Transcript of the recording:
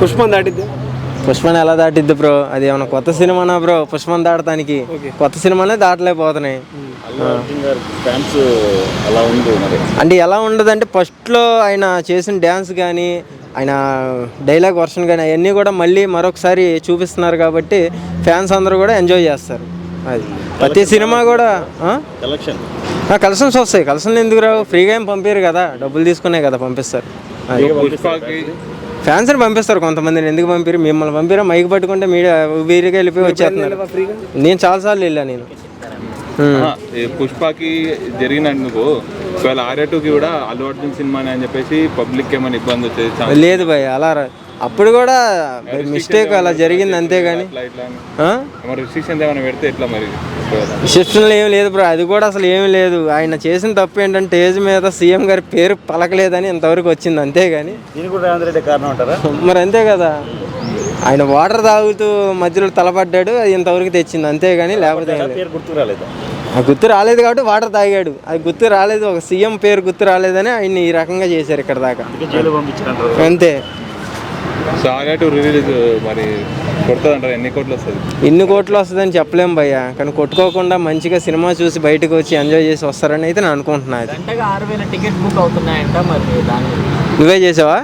పుష్పం దాటిద్ది. పుష్పని ఎలా దాటిద్ది బ్రో? అది ఏమన్నా కొత్త సినిమానా బ్రో పుష్పని దాటడానికి? కొత్త సినిమానే దాటలేకపోతున్నాయి. అంటే ఎలా ఉండదంటే ఫస్ట్లో ఆయన చేసిన డ్యాన్స్ కానీ ఆయన డైలాగ్ వర్షన్ కానీ అవన్నీ కూడా మళ్ళీ మరొకసారి చూపిస్తున్నారు కాబట్టి ఫ్యాన్స్ అందరూ కూడా ఎంజాయ్ చేస్తారు. అది ప్రతి సినిమా కూడా కలెక్షన్స్ వస్తాయి. కలెక్షన్లు ఎందుకు రావు? ఫ్రీగా ఏం పంపారు కదా, డబ్బులు తీసుకునే కదా పంపిస్తారు. ఫ్యాన్స్ని పంపిస్తారు కొంతమందిని. ఎందుకు పంపారు? మిమ్మల్ని పంపారా? మైక్ పట్టుకుంటే మీడియా వీరిగా వెళ్ళిపోయి వచ్చేస్తున్నారు. నేను చాలాసార్లు వెళ్ళా. నేను పుష్పకి జరిగినందుకు ఒకవేళ ఆర్యటూకి కూడా అల్లు అర్జున్ సినిమా అని చెప్పేసి పబ్లిక్ ఏమైనా ఇబ్బంది వచ్చేది లేదు భయ్. అలా అప్పుడు కూడా మిస్టేక్ అలా జరిగింది అంతేగాని రిసెప్షన్లో ఏం లేదు బ్రో. అది కూడా అసలు ఏమి లేదు. ఆయన చేసిన తప్పు ఏంటంటే స్టేజ్ మీద సీఎం గారి పేరు పలకలేదని ఇంతవరకు వచ్చింది అంతేగాని. మరి అంతే కదా, ఆయన వాటర్ తాగుతూ మధ్యలో తలపడ్డాడు, అది ఇంతవరకు తెచ్చింది అంతేగాని. లేకపోతే గుర్తు రాలేదు కాబట్టి వాటర్ తాగాడు. అది గుర్తు రాలేదు, ఒక సీఎం పేరు గుర్తు రాలేదని ఆయన్ని ఈ రకంగా చేశారు ఇక్కడ దాకా అంతే. మరి ఎన్ని కోట్లు వస్తుంది? ఎన్ని కోట్లు వస్తుందని చెప్పలేం భయ్య, కానీ కొట్టుకోకుండా మంచిగా సినిమా చూసి బయటకు వచ్చి ఎంజాయ్ చేసి వస్తారని అయితే నేను అనుకుంటున్నాను. టికెట్ బుక్ అవుతున్నాయంట, మరి నువ్వే చేసావా?